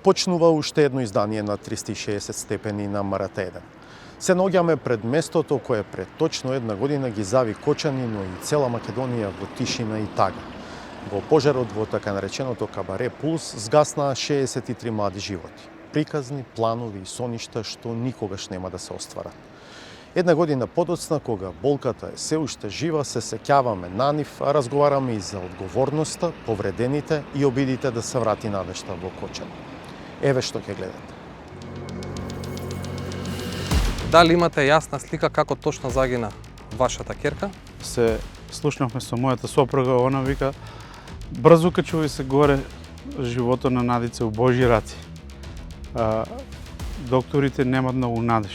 Почнува уште едно издание на 360 степени на МРТ1. Се наоѓаме пред местото кое пред точно една година ги зави Кочани, но и цела Македонија во тишина и тага. Во пожарот во така нареченото кабаре Пулс згаснаа 63 млади животи. Приказни, планови и соништа што никогаш нема да се остварат. Една година подоцна, кога болката е се уште жива, се сеќаваме на нив, а разговараме и за одговорноста, повредените и обидите да се врати надежта во Кочани. Еве што ќе гледате. Дали имате јасна слика како точно загина вашата ќерка? Се слушнавме со мојата сопруга, она вика брзо качувај се горе, животот на Надица у Божји раци. Докторите немат многу надеж.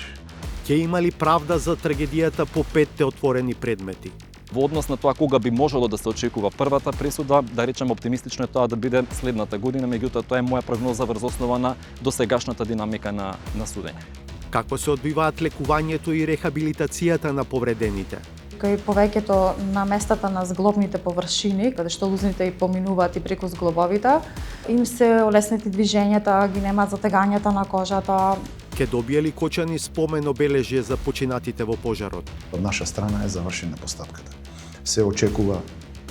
Ќе има ли правда за трагедијата по 5 отворени предмети? Во однос на тоа кога би можело да се очекува првата пресуда, да речем оптимистично е тоа да биде следната година, меѓутоа тоа е моја прогноза врз основа на досегашната динамика на судење. Како се одбиваат лекувањето и рехабилитацијата на повредените? Кај повеќето на местата на зглобните површини, каде што лузните и поминуваат и преку зглобовите, им се олеснети движењата, ги нема затегањата на кожата. Ке добие ли Кочани спомен обележје за починатите во пожарот? Од наша страна е завршена постапката. Се очекува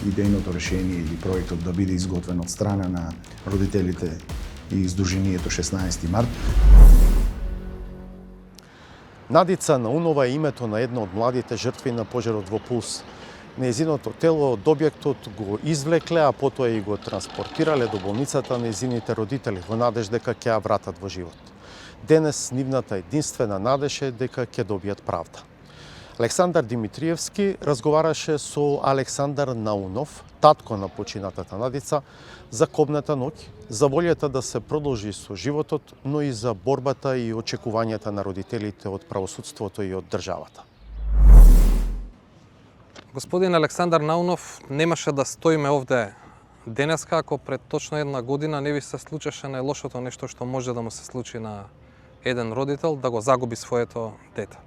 идејното решение или проектот да биде изготвен од страна на родителите и Сдруженијето 16 март. Надица Наунова е името на една од младите жртви на пожарот во Пулс. Нејзиното тело од објектот го извлекле, а потоа и го транспортирале до болницата нејзините родители во надеж дека ќе ја вратат во живот. Денес нивната единствена надеж е дека ќе добијат правда. Александар Димитриевски разговараше со Александар Наунов, татко на починатата Надица, за кобната ноќ, за волјата да се продолжи со животот, но и за борбата и очекувањата на родителите од правосудството и од државата. Господин Александар Наунов, немаше да стоиме овде денеска ако пред точно една година не би се случеше најлошото нешто што може да му се случи на еден родител, да го загуби своето дете.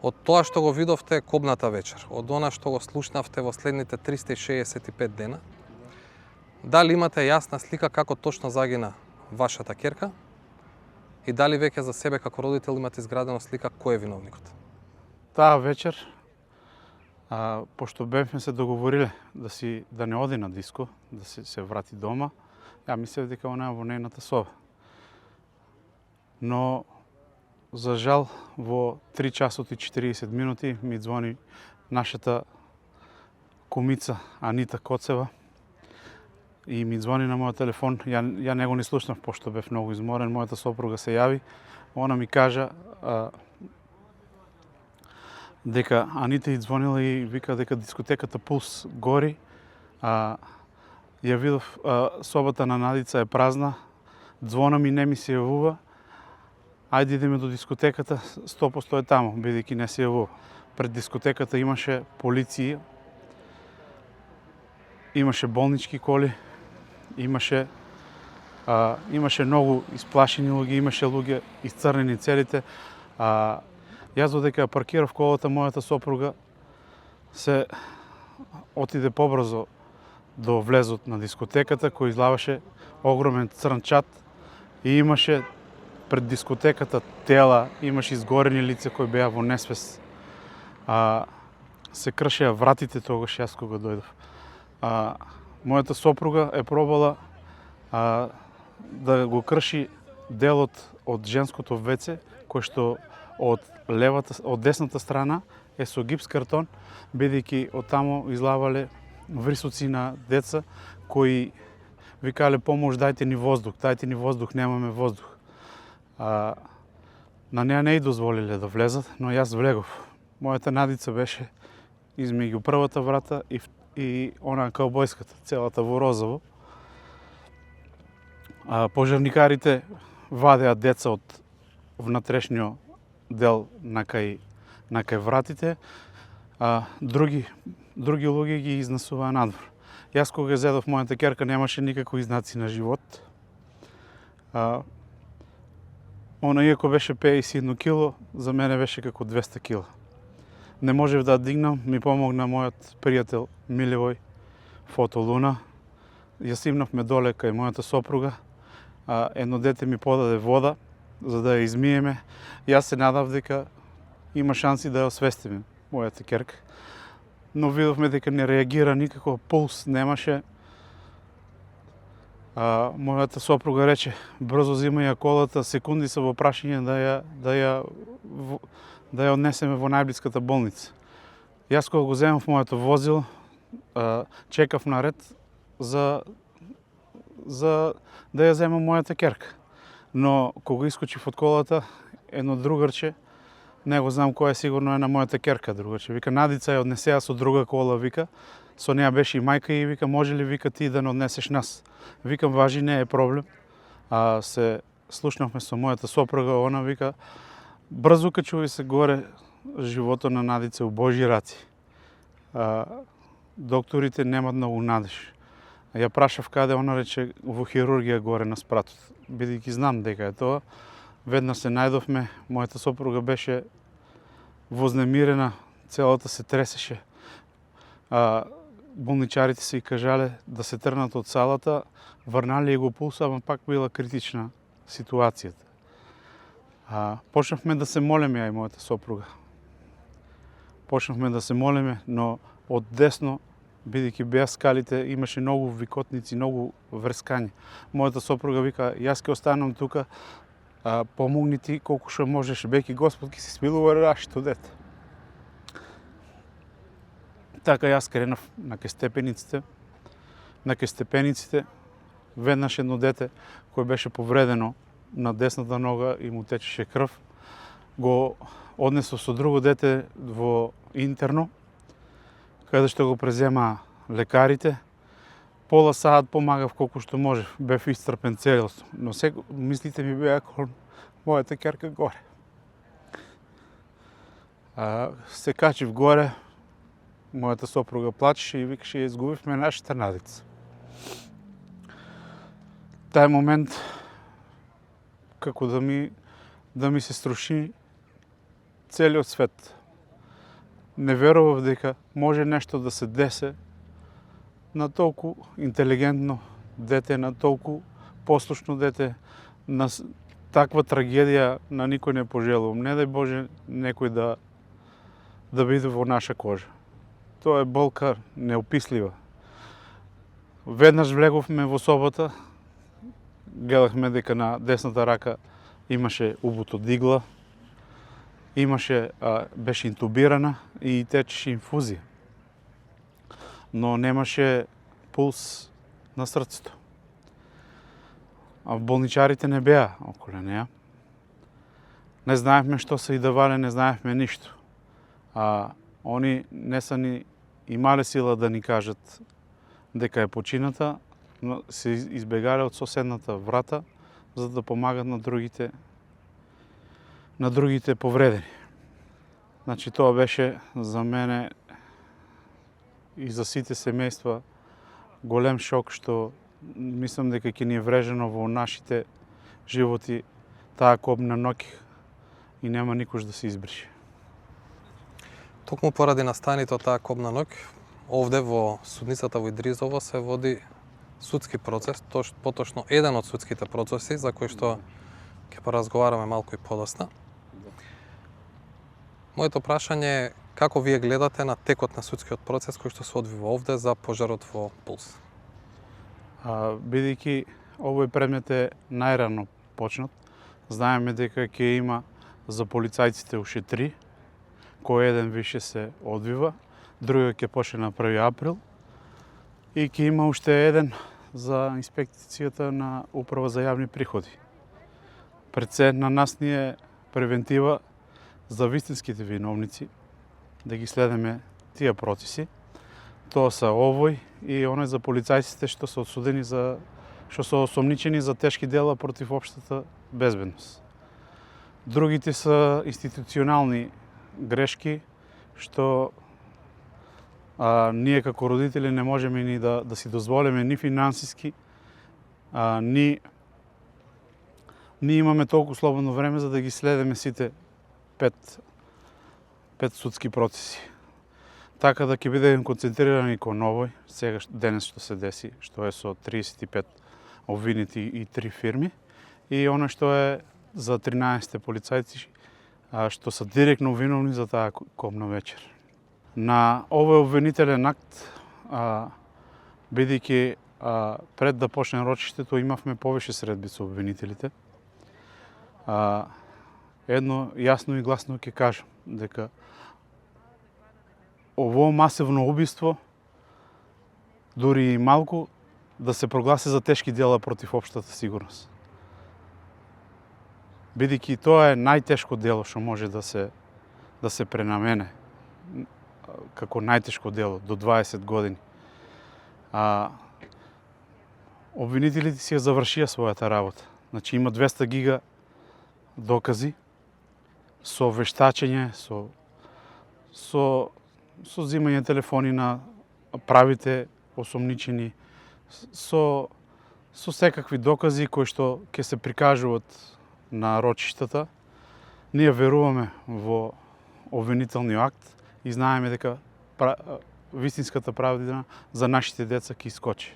Од тоа што го видовте кобната вечер, од она што го слушнавте во следните 365 дена, дали имате јасна слика како точно загина вашата ќерка и дали веќе за себе како родител имате изградена слика кој е виновникот? Таа вечер, пошто бевме се договориле да не оди на диско, да се врати дома, ја мислев дека она е во нејната соба. Но за жал, во 3 часот и 40 минути ми звони нашата кумица Анита Коцева и ми звони на мојот телефон. Ја не го ни слушнав, пошто бев многу изморен. Мојата сопруга се јави. Она ми кажа дека Анита и звонила и вика дека дискотеката Пулс гори. Ја видов собата на Надица е празна. Звона ми не ми се јавува. Ајде идеме до дискотеката, 100% е таму, бидејќи не се јавува. Пред дискотеката имаше полиција, имаше болнички коли, имаше многу исплашени луѓе, имаше луѓе исцрнени целите. Јас додека ја паркирав колата, мојата сопруга се отиде побрзо до влезот на дискотеката, кој излаваше огромен црн чат и имаше пред дискотеката тела, имаше изгорени лица кои беа во несвес. Се кршеа вратите тогаш јас кога дојдов. Мојата сопруга е пробала да го крши делот од женското веце, кој што од десната страна е со гипс картон, бидејќи од таму излавале врисоци на деца кои викале помош, дајте ни воздух, немаме воздух. На неа не и дозволиле да влезат, но јас влегов. Мојата Надица беше измеѓу првата врата и она каубојската, целата во розово. Пожарникарите вадеа деца од внатрешниот дел на кај вратите, други луѓе ги изнесуваа надвор. Јас кога зедов мојата ќерка немаше никакви знаци на живот. Она иако беше 51 кило, за мене беше како 200 кило. Не можев да дигнам, ми помогна мојот пријател Милевој Фото Луна. Ја симнавме доле кај мојата сопруга едно дете ми подаде вода за да ја измиеме. Јас се надав дека има шанси да ја освестиме мојата ќерка. Но видовме дека не реагира никако, пулс немаше. Мојата сопруга рече: брзо земај ја колата, секунди се во прашање да ја однесеме во најблиската болница. Јас кога го земав моето возило, чекав на ред за да ја земам мојата ќерка. Но кога искочив од колата, едно другарче, не го знам кој е, сигурно е на мојата ќерка другарче, вика: Надица ја однесеа со друга кола, вика, со неа беше и мајка и вика: може ли, вика, ти да не однесеш нас? Викам: важи, не е проблем. Се слушнавме со мојата сопруга, она вика: брзо качувај се горе, животот на Надица у Божји раци. Докторите немат многу надеж. Ја прашав каде, она рече: во хирургија горе на спратот. Бидејќи знам дека е тоа, веднаш се најдовме, мојата сопруга беше вознемирена, целата се тресеше. Болничарите се и кажале да се трнат од салата, врнале го пулса, ама пак била критична ситуацијата. Почнавме да се молиме, ја и мојата сопруга. Почнавме да се молиме, но од десно, бидејќи беа скалите, имаше многу викотници, многу врскања. Мојата сопруга вика: јас ќе останам тука, помогни ти колку што можеш, бејќи Господ ќе се смилува нашето дете. Така јас кренав на ке степениците, веднаш едно дете кој беше повредено на десната нога и му течеше крв, го однесов со друго дете во интерно, каде што го презема лекарите. Пола саат помагав колку што можев, бев исцрпен целосно, но мислите ми беа кон мојата ќерка горе. Се качив горе, мојата сопруга плачеше и викаше: ја изгубивме нашата Надица. Тај момент како да ми се струши целиот свет. Не верував дека може нешто да се десе на толку интелигентно дете, на толку послушно дете, на таква трагедија на никој не пожелувам. Не дај Боже некој да биде во наша кожа. Тоа е болка неопислива. Веднаш влеговме во собата, гледахме дека на десната рака имаше убуто дигла, беше интубирана и течеше инфузија. Но немаше пулс на срцето. Болничарите не беа околу неа. Не знаевме што се и давале, не знаевме ништо. Они не са ни имале сила да ни кажат дека е почината, но се избегале од соседната врата за да помагат на другите повредени. Значи тоа беше за мене и за сите семејства голем шок, што мислам дека ќе ни е врежено во нашите животи таа кобна ноќ и нема никош да се избрише. Токму поради настаните од таа кобна ноќ, овде во судницата во Идризово се води судски процес, поточно еден од судските процеси за кој што ќе поразговараме малку и подоцна. Моето прашање е како вие гледате на текот на судскиот процес кој што се одвива овде за пожарот во Пулс? Бидејќи овој предмет е најрано почнат, знаеме дека ќе има за полицајците уште 3, кој еден више се одвива, другиот ќе почне на 1 април и ќе има уште еден за инспекцијата на Управа за јавни приходи. Пред се на нас ни е превентива за вистинските виновници, да ги следеме тие процеси. Тоа са овој и оној за полицајците што се осудени што се осомничени за тешки дела против општата безбедност. Другите са институционални грешки што ние како родители не можеме ни да си дозволиме ни финансиски, ни имаме толку слободно време за да ги следеме сите 5 судски процеси. Така да ќе бидеме концентрирани кон овој, сега денес што се деси, што е со 35 обвинети и 3 фирми. И оно што е за 13 полицајци што се директно виновни за таа кобна вечер. На овој обвинителен акт, бидејќи пред да почне рочиштето имавме повеќе средби со обвинителите, едно јасно и гласно ќе кажам дека ово масивно убиство дури и малку да се прогласи за тешки дела против општата сигурност. Бидејќи тоа е најтешко дело што може да се пренамене како најтешко дело до 20 години. Обвинителите си ја завршија својата работа. Значи има 200 гига докази со вештачење, со зимање телефони на правите осомничени, со секакви докази кои што ќе се прикажуваат на рочиштата. Ние веруваме во обвинителниот акт и знаеме дека вистинската правда за нашите деца ќе искочи.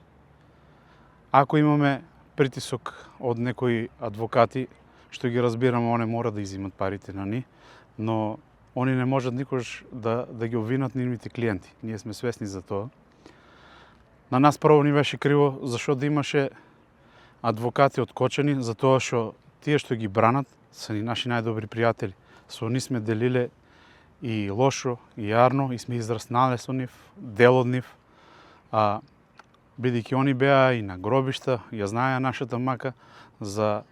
Ако имаме притисок од некои адвокати, што ги разбираме, они мора да изимат парите на ни, но они не можат никош да ги обвинат нивните клиенти. Ние сме свесни за тоа. На нас прво ни беше криво зашто да имаше адвокати откочени, за тоа што тие што ги бранат се ни наши најдобри пријатели. Со ни сме делиле и лошо, и јарно, и сме израснале со нив, дел од нив. Бидејќи они беа и на гробишта, ја знаеа нашата мака, за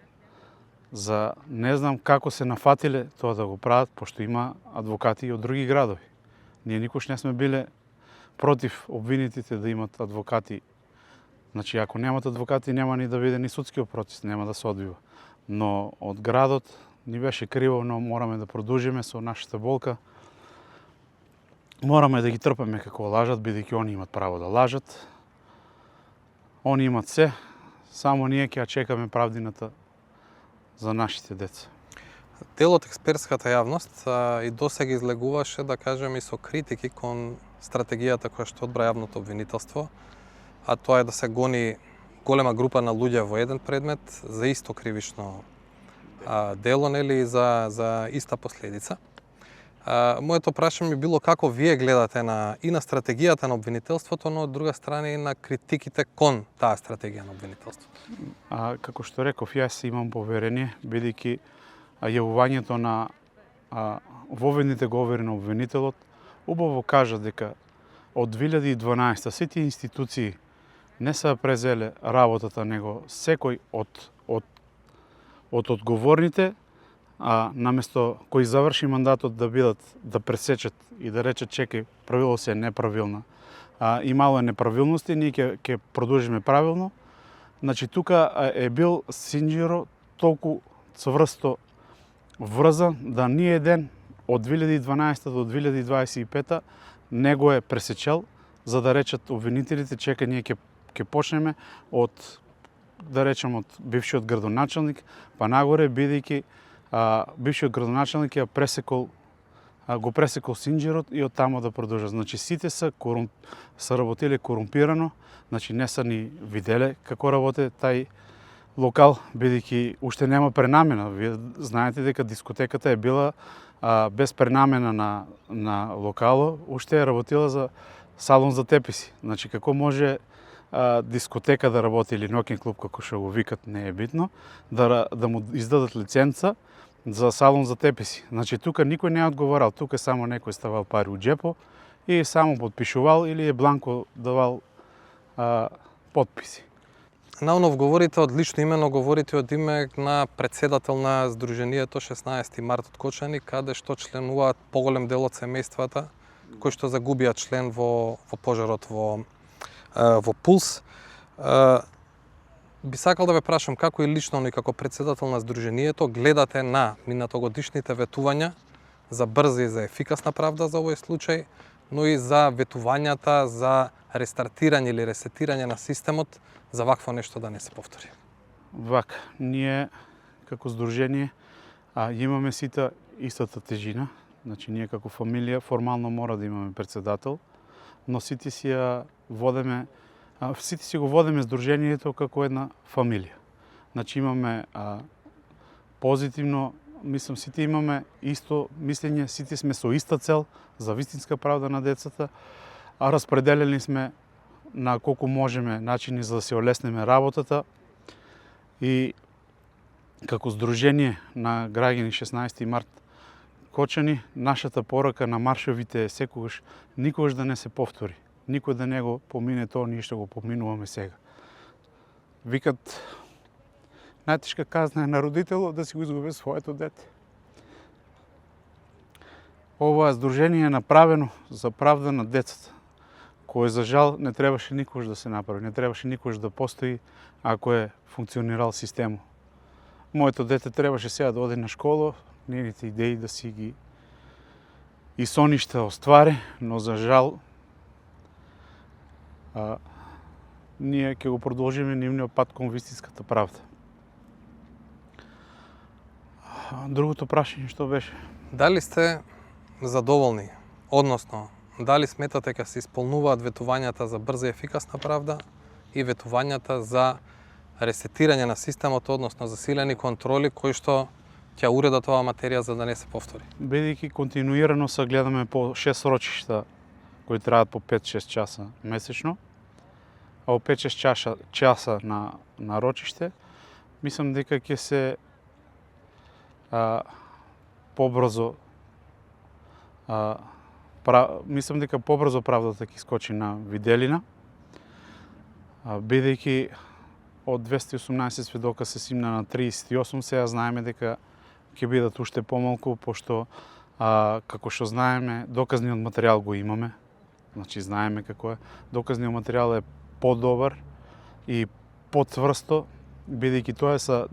не знам како се нафатиле тоа да го прават, пошто има адвокати и од други градови. Ние никош не сме биле против обвинетите да имат адвокати. Значи, ако немат адвокати, нема ни да биде ни судскиот процес, нема да се одвива. Но од градот ни беше криво, но мораме да продолжиме со нашата болка. Мораме да ги трпаме како лажат, бидејќи они имат право да лажат. Они имат се, само ние ќе ја чекаме правдината за нашите деца. Дел од експертската јавност и досега излегуваше, да кажем, и со критики кон стратегијата која што одбра јавното обвинителство, а тоа е да се гони голема група на луѓе во еден предмет за исто кривично дело, нели, за иста последица. Моето прашање било како вие гледате и на стратегијата на обвинителството, но од друга страна и на критиките кон таа стратегија на обвинителството. Како што реков, јас имам поверение, бидејќи јавувањето на воведните говори на обвинителот убаво кажа дека од 2012 сите институции не се презеле работата, него секој од одговорните, наместо кои заврши мандатот да пресечат и да речат чекај, правило се неправилна. Имало е неправилности, ние ќе продолжиме правилно. Значи тука е бил Синџиро толку цврсто врзан да ни еден од 2012 до 2025 не го е пресечел, за да речат обвинителите чека, ние ќе почнеме од, да речем, од бившиот градоначалник, па нагоре, бидејќи бившиот градоначалник го пресекол Синџирот и од тамо да продолжа. Значи сите се работеле корумпирано, значи не са ни виделе како работи тај локал, бидејќи уште нема пренамена. Вие знаете дека дискотеката е била без пренамена на локало, уште е работила за салон за теписи. Значи како може дискотека да работи или ноќен клуб, како што го викат, не е битно, да му издадат лиценца за салон за теписи. Значи тука никој не е одговарал, тука само некој ставал пари у џепо и само подпишувал или е бланко давал подписи. Наунов говорите од лично имено, говорите од име на председател на Сдруженијето 16 март од Кочани, каде што членуваат поголем дел од семејствата кои што загубија член во пожарот во Пулс. Би сакал да ве прашам како и лично, но и како председател на Сдруженијето гледате на минатогодишните ветувања за брза и за ефикасна правда за овој случај, но и за ветувањата за рестартирање или ресетирање на системот за вакво нешто да не се повтори. Вака, ние како Сдружение имаме сите истата тежина. Значи ние како фамилија формално мора да имаме председател, но сите си ја водеме Сите си го водиме здружението како една фамилија. Значи имаме позитивно, мислам, сите имаме исто мислење, сите сме со иста цел за вистинска правда на децата, а распределени сме на колку можеме начини за да се олеснеме работата и како здружение на граѓани 16 март Кочани, нашата порака на маршовите е секогаш никогаш да не се повтори. Никој да не го помине тоа, ние што го поминуваме сега. Викат, најтешка казна е на родителот да си го изгуби своето дете. Ова здружение е направено за правда на децата, кој за жал не требаше никогаш да се направи, не требаше никогаш да постои ако е функционирал системот. Моето дете требаше сега да оди на школа, нивните идеи да си ги и соништа оствари, но за жал ние ќе го продолжиме нивниот пат кон вистинската правда. Другото прашање што беше? Дали сте задоволни, односно, дали сметате дека се исполнуваат ветувањата за брза и ефикасна правда и ветувањата за ресетирање на системот, односно засилени контроли кои што ќе уредат оваа материја за да не се повтори? Бидејќи континуирано се гледаме по 6 рочишта кои траат по 5-6 часа месечно, а по 5-6 часа на рочиште, мислам дека ќе се побрзо мислам дека побрзо правдата ќе скочи на виделина, бидејќи од 218 сведока се симна на 38, сега знаеме дека ќе бидат уште помалку, пошто како што знаеме, доказниот материјал го имаме. Значи знаеме како е. Доказниот материјал е подобар и потврсто, бидејќи тоа се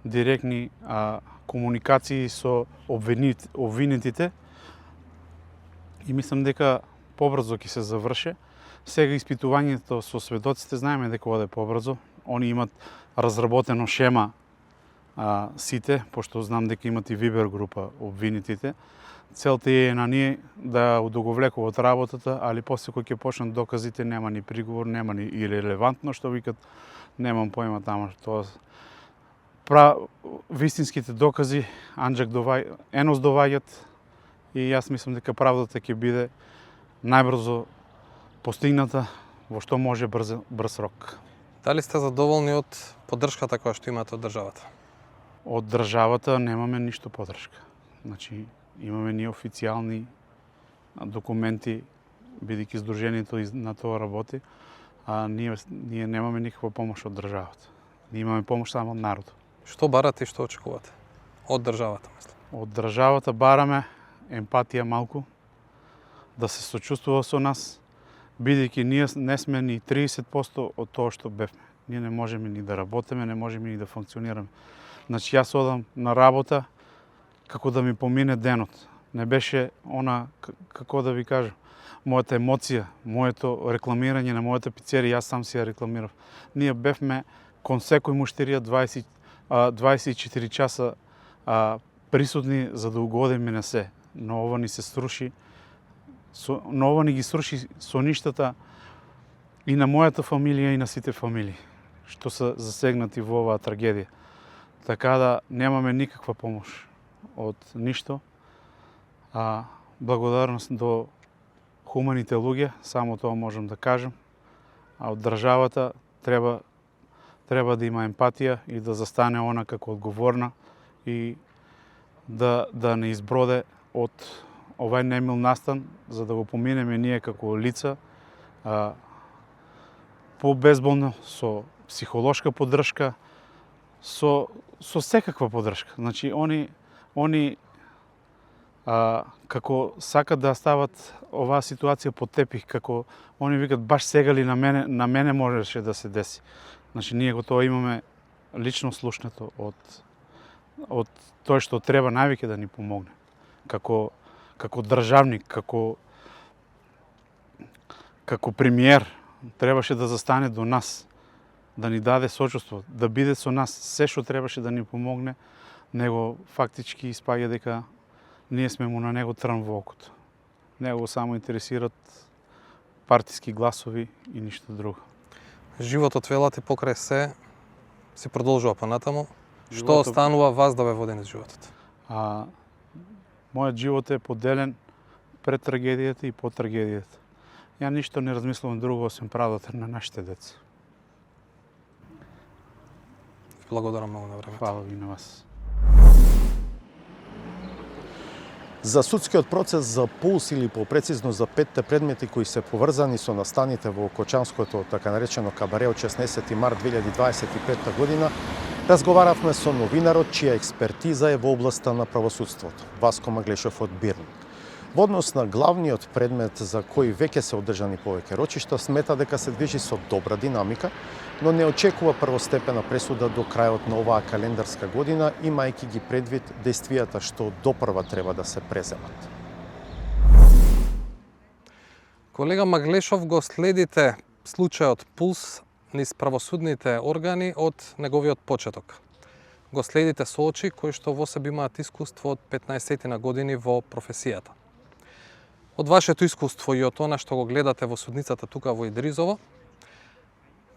директни комуникации со обвинетите. И мислам дека побрзо ќе се заврши. Сега испитувањето со сведоците знаеме дека оде побрзо. Они имат разработено шема сите, пошто знам дека имат и Вибер група обвинетите. Целта е на ние да удоговлекуваат работата, али после кој ќе почнат доказите нема ни приговор, нема ни ирелевантно, што викат, немам појма тама тоа. Вистинските докази енос доваѓат и јас мислам дека правдата ќе биде најбрзо постигната во што може брз рок. Дали сте задоволни од поддршката која што имате од државата? Од државата немаме ништо поддршка. Значи, имаме ни официјални документи, бидејќи здружението на тоа работи, а ние немаме никаква помош од државата. Ние имаме помош само од народот. Што барате и што очекувате од државата, мислам? Од државата бараме емпатија малку, да се сочувствува со нас, бидејќи ние не сме ни 30% од тоа што бевме. Ние не можеме ни да работиме, не можеме ни да функционираме. Значи јас одам на работа како да ми помине денот. Не беше она, како да ви кажам, мојата емоција, моето рекламирање на мојата пицерија, јас сам си ја рекламирав. Ние бевме кон секој муштирија 24 часа присутни за да угодиме на се. Но ова ни се сруши, но ова ни ги сруши соништата и на мојата фамилија и на сите фамилии што се засегнати во оваа трагедија. Така да немаме никаква помош од ништо. Благодарност до хуманите луѓе, само тоа можам да кажам. А од државата треба да има емпатија и да застане она како одговорна и да не изброде од овај немил настан, за да го поминеме ние како лица побезболно, со психолошка поддршка, со секаква поддршка. Значи, они како сакат да стават оваа ситуација под тепих, како они викат баш сега ли на мене можеше да се деси. Значи, ние го тоа имаме лично слушнато од тој што треба највеќе да ни помогне. Како државник, како премиер, требаше да застане до нас, да ни даде сочувство, да биде со нас, се што требаше да ни помогне, него фактички испаѓа дека ние сме му на него трн во окото. Него само интересират партиски гласови и ништо друго. Животот велате покрај се се продолжува понатаму. Што Животот- останува вас да ве води низ животот? Мојот живот е поделен пред трагедијата и по трагедијата. Ја ништо не размислувам друго освен правдата на нашите деца. Благодарам многу на времето. Фала ви на вас. За судскиот процес за пулс или попрецизно за 5 предмети кои се поврзани со настаните во Кочанското така наречено кабаре од 16 март 2025 година, разговаравме со новинарот чија експертиза е во областа на правосудството, Васко Маглешов од Бирн. Во однос на главниот предмет за кој веќе се одржани повеќе рочишта, смета дека се движи со добра динамика, но не очекува првостепена пресуда до крајот на оваа календарска година, имајќи ги предвид действијата што допрва треба да се преземат. Колега Маглешов, го следите случајот Пулс низ правосудните органи од неговиот почеток. Го следите со очи кои што во себе имаат искуство од 15 на години во професијата. Од вашето искуство и од она што го гледате во судницата тука во Идризово,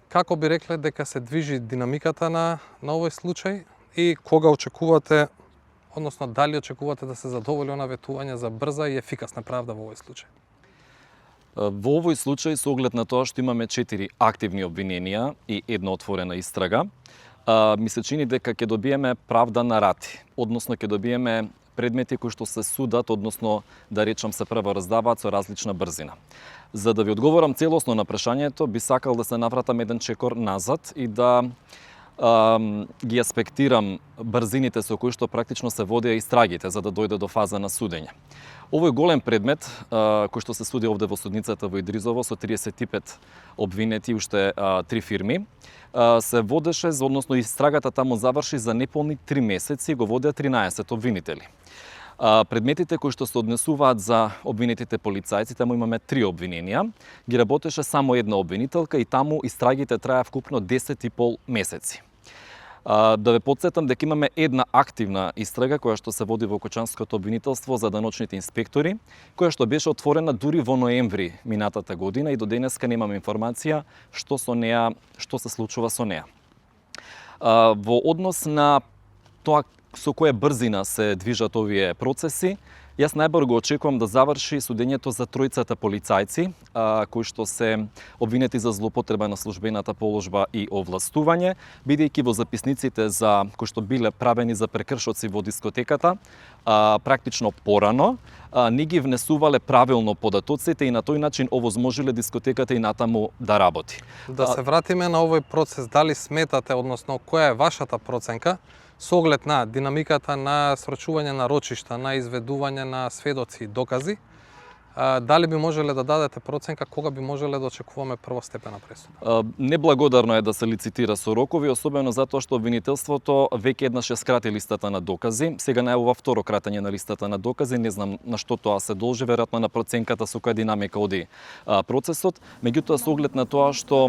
како би рекле дека се движи динамиката на овој случај и кога очекувате, односно дали очекувате да се задоволи она ветување за брза и ефикасна правда во овој случај? Во овој случај, со оглед на тоа што имаме 4 активни обвиненија и една отворена истрага, ми се чини дека ќе добиеме правда на рати, односно ќе добиеме предмети кои што се судат, односно да речам се правораздаваат со различна брзина. За да ви одговорам целосно на прашањето, би сакал да се навратам еден чекор назад и да ги аспектирам брзините со кои што практично се водеа истрагите за да дојде до фаза на судење. Овој голем предмет, кој што се суди овде во судницата во Идризово со 35 обвинети, уште 3 фирми, се водеше, односно истрагата таму заврши за неполни 3 месеци, го водеа 13 обвинители. Предметите кои што се однесуваат за обвинетите полицајци, таму имаме 3 обвиненија, ги работеше само една обвинителка и таму истрагите траја вкупно 10,5 месеци. Да ве потсетам дека имаме една активна истрага која што се води во Кочанското обвинителство за даночните инспектори, која што беше отворена дури во ноември минатата година и до денеска немаме информација што се случува со неа. Во однос на тоа со која брзина се движат овие процеси, јас најбор го очекувам да заврши судењето за тројцата полицајци, кои што се обвинети за злоупотреба на службената положба и овластување, бидејќи во записниците за кои што биле правени за прекршоци во дискотеката, практично порано, не ги внесувале правилно податоците и на тој начин овозможиле дискотеката и натаму да работи. Да се вратиме на овој процес, дали сметате, односно која е вашата проценка со оглед на динамиката на срочување на рочишта, на изведување на сведоци и докази, дали би можеле да дадете проценка кога би можеле да очекуваме првостепена пресуда? Неблагодарно е да се лицитира со рокови, особено затоа што обвинителството веќе еднаш ја скрати листата на докази. Сега најавува второ кратење на листата на докази, не знам на што тоа се должи, веројатно на проценката со која динамика оди процесот. Меѓутоа, со оглед на тоа што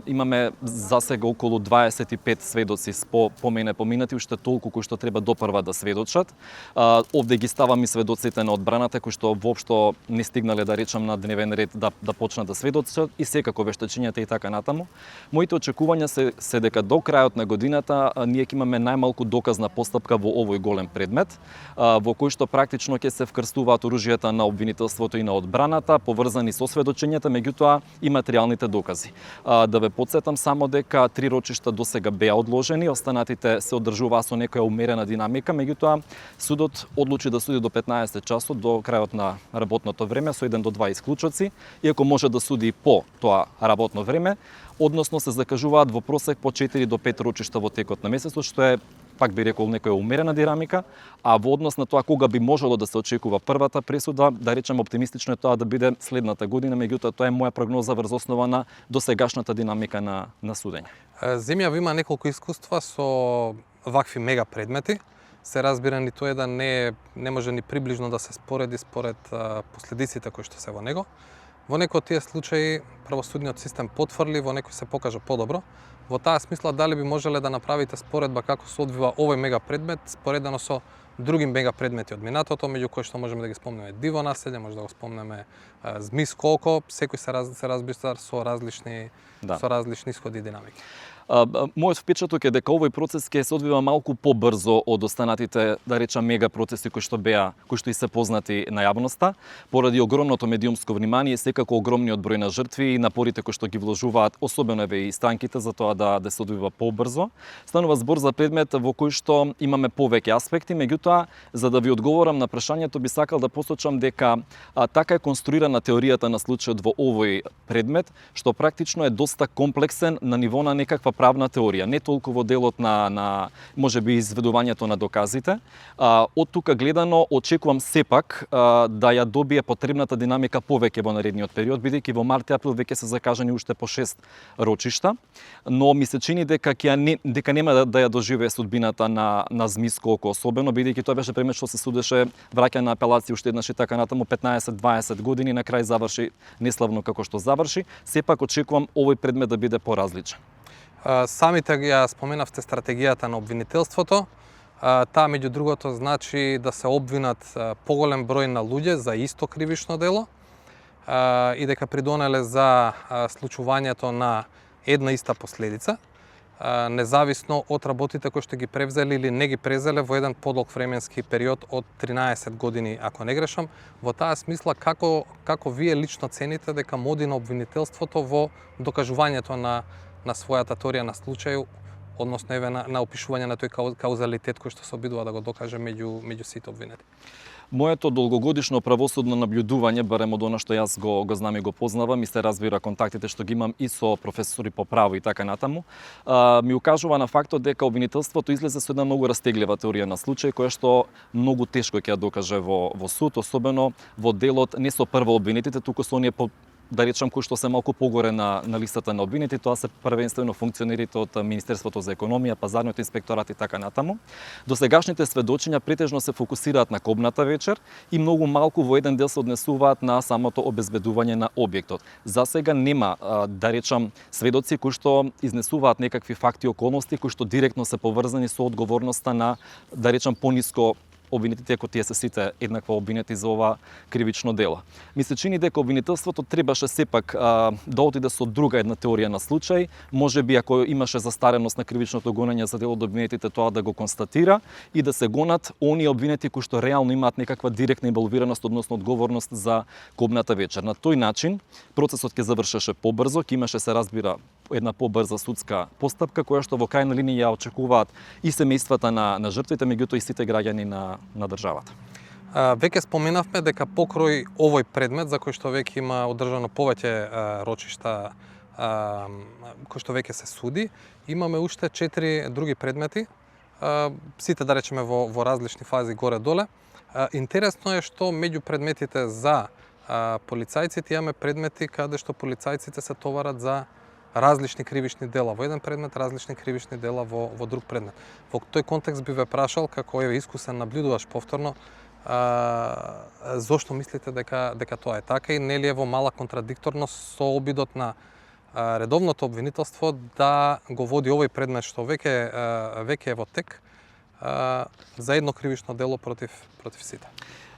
имаме засега околу 25 сведоци по мене поминати, уште толку кои што треба допрва да сведочат. Овде ги ставам и сведоците на одбраната кои што воопшто не стигнале, да речам, на дневен ред да почнат да сведочат и секако вештачињата и така натаму. Моите очекувања се дека до крајот на годината ние ќе имаме најмалку доказна постапка во овој голем предмет, во кој што практично ќе се вкрстуваат оружјата на обвинителството и на одбраната, поврзани со сведочењата, меѓутоа и материјалните докази. Да ве потсетам само дека 3 рочишта досега беа одложени, останатите се одржуваа со некоја умерена динамика, меѓутоа судот одлучи да суди до 15 часот до крајот на работното време со 1 до 2 исклучоци, иако може да суди и по тоа работно време, односно се закажуваат во просек по 4 до 5 рочишта во текот на месецот, што е, пак би рекол, некоја умерена динамика, а во однос на тоа кога би можело да се очекува првата пресуда, да речем оптимистично е тоа да биде следната година, меѓутоа тоа е моја прогноза врз основа на досегашната динамика на судење. Земјава има неколку искуства со вакви мега предмети. Се разбира, ниту еден не може ни приближно да се спореди според последиците кои што се во него. Во некои од тие случаи правосудниот систем потврли, во некои се покажа подобро. Во таа смисла, дали би можеле да направите споредба како се одвива овој мега предмет споредено со други мега предмети од минатото, меѓу кои што можеме да ги спомнеме диво населје, може да го спомнеме Змис колко, секој се разбира со различни исходи и динамики. Мојот впечаток е дека овој процес ќе се одвива малку побрзо од останатите, да речам, мега процеси кои што и се познати на јавноста, поради огромното медиумско внимание, секако огромниот број на жртви и напорите кои што ги вложуваат, особено и странките, за тоа да се одвива побрзо. Станува збор за предмет во кој што имаме повеќе аспекти, меѓутоа, за да ви одговорам на прашањето, би сакал да посочам дека така е конструирана теоријата на случајот во овој предмет, што практично е доста комплексен на ниво на некаква правна теорија, не толку во делот на можеби изведувањето на доказите. Од тука гледано очекувам сепак да ја добие потребната динамика повеќе во наредниот период, бидејќи во март и април веќе се закажани уште по 6 рочишта, но ми се чини дека нема да ја доживее судбината на Змис колко, особено бидејќи тоа беше предмет што се судеше враќа на апелација уште еднаш и така натаму 15-20 години, на крај заврши неславно како што заврши. Сепак очекувам овој предмет да биде поразличен. Самите ја споменавте стратегијата на обвинителството. Таа, меѓу другото, значи да се обвинат поголем број на луѓе за исто кривично дело и дека придонеле за случувањето на една иста последица, независно од работите кои што ги превзели или не ги превзеле во еден подолг временски период од 13 години, ако не грешам. Во таа смисла, како вие лично цените дека моди на обвинителството во докажувањето на својата теорија на случај, односно на опишување на тој каузалитет кој што се обидува да го докаже меѓу сите обвинети? Моето долгогодишно правосудно наблюдување, барем од она што јас го знам и го познавам, и се разбира контактите што ги имам и со професори по право и така натаму, ми укажува на фактот дека обвинителството излезе со една многу растеглива теорија на случај, која што многу тешко ќе ја докаже во суд, особено во делот не со прво обвинетите, туку со оние да речам кои што се малку погоре на листата на обвинети, тоа се првенствено функционерите од Министерството за економија, пазарниот инспекторат и така натаму. Досегашните сведочења претежно се фокусираат на кобната вечер и многу малку во еден дел се однесуваат на самото обезбедување на објектот. За сега нема, да речам, сведоци кои што изнесуваат некакви факти и околности кои што директно се поврзани со одговорноста на, да речам, пониско обвинетите, ако тие се сите еднакво обвинети за ова кривично дело. Ми се чини дека обвинителството требаше сепак да отиде со друга една теорија на случај, можеби ако имаше застареност на кривичното гонење за дел од обвинетите, тоа да го констатира и да се гонат оние обвинети кои што реално имаат некаква директна инволвираност, односно одговорност за кобната вечер. На тој начин процесот ќе завршеше побрзо, ќе имаше, се разбира, една побрза судска постапка која што во крајна линија ја очекуваат и семејствата на жртвите, меѓутоа и сите граѓани на државата. Веќе споменавме дека покрај овој предмет, за кој што веќе има одржано повеќе рочишта кои што веќе се суди, имаме уште 4 други предмети, сите, да речеме, во различни фази горе-доле. Интересно е што меѓу предметите за полицајците имаме предмети каде што полицајците се товарат за различни кривични дела во еден предмет, различни кривични дела во друг предмет. Во тој контекст би ве прашал, како искусен наблюдуваш повторно, зошто мислите дека тоа е така и нели е во мала контрадикторност со обидот на редовното обвинителство да го води овој предмет што веќе е во тек за едно кривично дело против сите?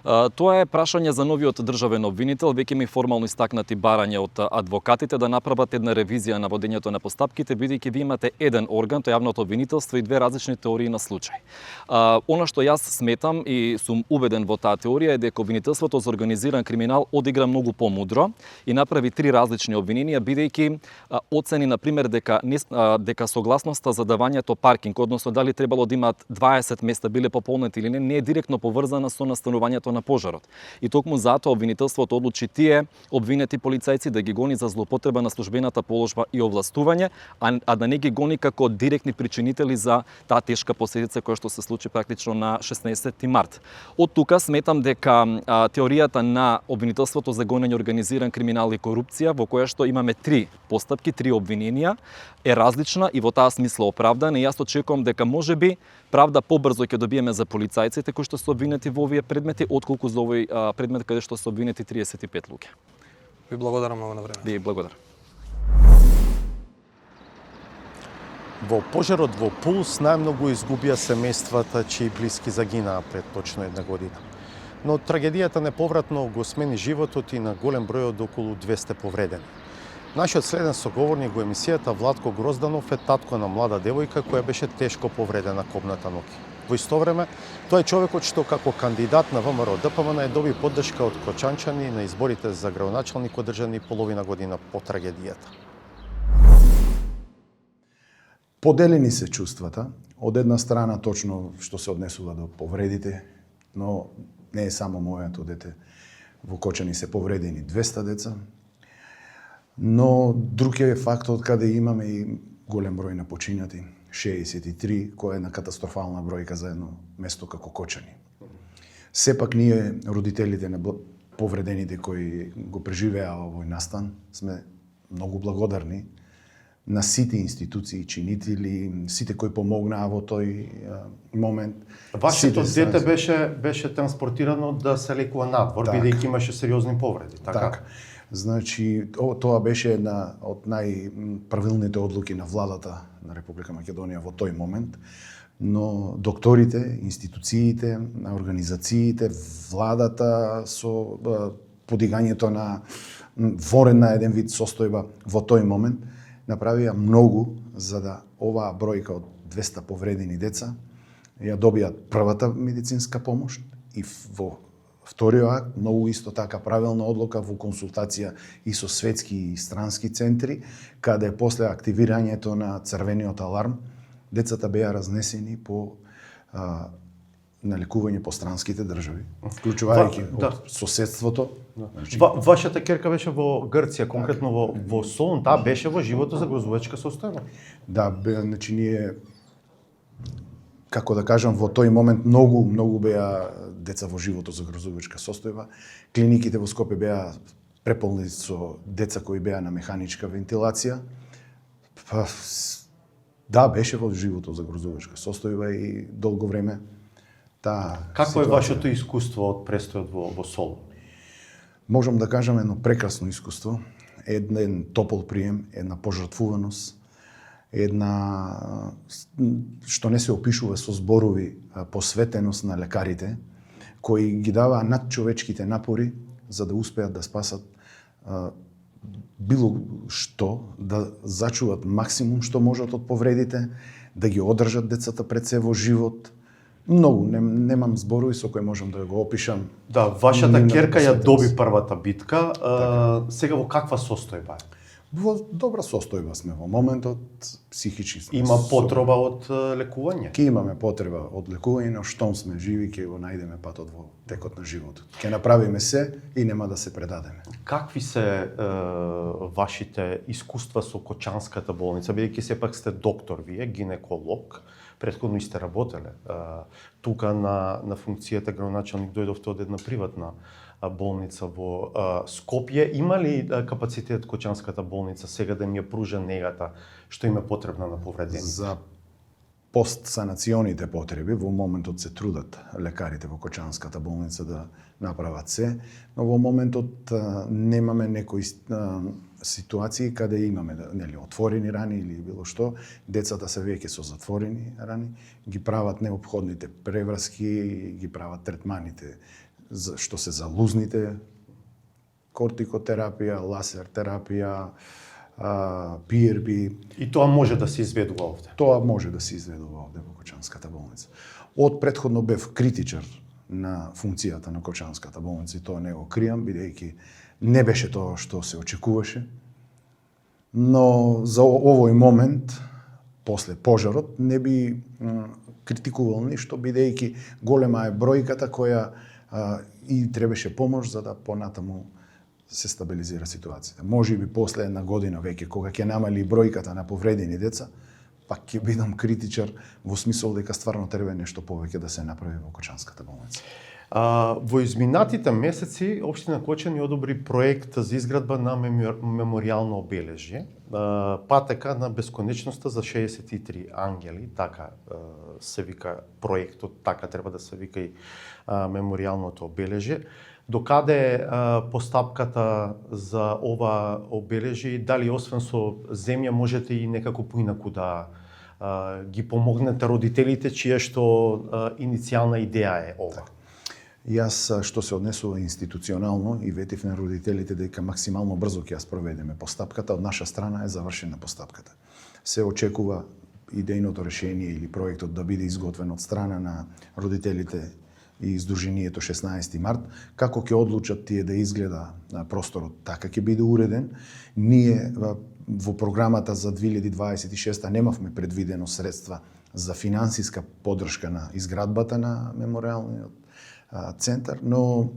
Тоа е прашање за новиот државен обвинител, веќе ми формално истакнати барања од адвокатите да направат една ревизија на водењето на постапките, бидејќи ви имате еден орган, тоа јавното обвинителство и две различни теории на случај. Она што јас сметам и сум убеден во таа теорија е дека обвинителството за организиран криминал одигра многу помудро и направи 3 различни обвиненија, бидејќи оцени на пример дека согласноста за давањето паркинг, односно дали требало да имаат 20 места биле пополнети или не е директно поврзана со настанувањето на пожарот. И токму затоа обвинителството одлучи тие обвинети полицајци да ги гони за злоупотреба на службената положба и овластување, а да не ги гони како директни причинители за таа тешка последица која што се случи практично на 16 март. Од тука сметам дека теоријата на обвинителството за гонење организиран криминал и корупција, во која што имаме 3 постапки, 3 обвиненија, е различна и во таа смисла оправдана. И јас очекувам дека можеби правда побрзо ќе добиеме за полицајците кои што се обвинети во овие предмети, отколку за овој предмет каде што се обвинети 35 луѓе. Ви благодарам многу на време. Ви благодарам. Во пожарот во Пулс најмногу изгубија семејствата чии блиски загинаа пред точно една година. Но трагедијата неповратно го смени животот и на голем број од околу 200 повредени. Нашиот следен соговорник во емисијата Владко Грозданов е татко на млада девојка која беше тешко повредена кобната ноќ. Во исто време, тој е човекот што како кандидат на ВМРО ДПМН е доби поддршка од кочанчани на изборите за градоначалник одржани половина година по трагедијата. Поделени се чувствата. Од една страна точно што се однесува до повредите, но не е само моето дете. Во Кочани се повредени 200 деца. Но друг е фактот каде имаме и голем број на починати, 63, која е една катастрофална бројка за едно место како Кочани. Сепак ние, родителите на повредените кои го преживеа овој настан, сме многу благодарни на сите институции, чинители, сите кои помогнаа во тој момент. Вашето Сите дете беше транспортирано да се лекува надвор, бидејќи имаше сериозни повреди, така? Так. Значи, тоа беше една од најправилните одлуки на владата на Република Македонија во тој момент, но докторите, институциите, организациите, владата со подигањето на ворена еден вид состојба во тој момент направија многу за да оваа бројка од 200 повредени деца ја добијат првата медицинска помош и во вториот акт, многу исто така правилна одлука во консултација и со светски и странски центри, каде после активирањето на црвениот аларм, децата беа разнесени по на лекување по странските држави, вклучувајќи од соседството. Значи, вашата ќерка беше во Грција, конкретно во Солун, таа беше во живото загрозувачка состојба. Да, значи ние, како да кажам, во тој момент многу беа деца во живото загрозувачка состојба. Клиниките во Скопје беа преполни со деца кои беа на механичка вентилација. Да, беше во живото загрозувачка состојба и долго време Какво е вашето искуство од престојот во Солун? Можам да кажам едно прекрасно искуство, еден топол прием, една пожртвуваност, една што не се опишува со зборови посветеност на лекарите, кои ги даваа надчовечките напори за да успеат да спасат било што, да зачуват максимум што можат од повредите, да ги одржат децата пред се во живот. Многу, немам зборови со кои можам да го опишам. Да, вашата ќерка ја доби првата битка, сега во каква состојба е? Во добра состојба сме во моментот, психички сме. Има потреба од лекување? Ке имаме потреба од лекување, но штом сме живи, ке го најдеме патот во текот на животот. Ке направиме се и нема да се предадеме. Какви се вашите искуства со Кочанската болница, бидејќи сепак сте доктор вие, гинеколог, претходно и сте работеле. Тука на функцијата градоначалник дојдовте од една приватна болница во Скопје. Има ли капацитет Кочанската болница сега да им ја пружа негата што им е потребна на повредени? За постсанационите потреби во моментот се трудат лекарите во Кочанската болница да направат се, но во моментот немаме некои ситуации каде имаме отворени рани или било што, децата се веќе со затворени рани, ги прават неопходните превраски, ги прават третманите што се за лузните, кортикотерапија, лазер терапија, PRP. И тоа може да се изведува овде? Тоа може да се изведува овде во Кочанската болница. Од претходно бев критичар на функцијата на Кочанската болница и тоа не го кријам, бидејќи не беше тоа што се очекуваше. Но за овој момент, после пожарот, не би критикувал ништо, бидејќи голема е бројката која и требаше помош за да понатаму се стабилизира ситуацијата. Може би после една година веќе, кога ќе намали бројката на повредени деца, пак ќе бидам критичар во смисол дека стварно треба нешто повеќе да се направи во Кочанската болница. Во изминатите месеци општина Кочани одобри проект за изградба на меморијално обележје, патека на бесконечноста за 63 ангели, така се вика проектот, така треба да се вика и меморијалното обележје. Докаде е постапката за ова обележје и дали освен со земја можете и некако поинаку да ги помогнете родителите чија што иницијална идеја е ова? Јас, што се однесува институционално, и ветив на родителите дека максимално брзо ќе ја спроведеме постапката. Од наша страна е завршена постапката. Се очекува идејното решение или проектот да биде изготвен од страна на родителите и Сдруженијето 16 март. Како ќе одлучат тие да изгледа просторот, така ќе биде уреден. Ние во програмата за 2026 немавме предвидено средства за финансиска поддршка на изградбата на меморијалниот центар, но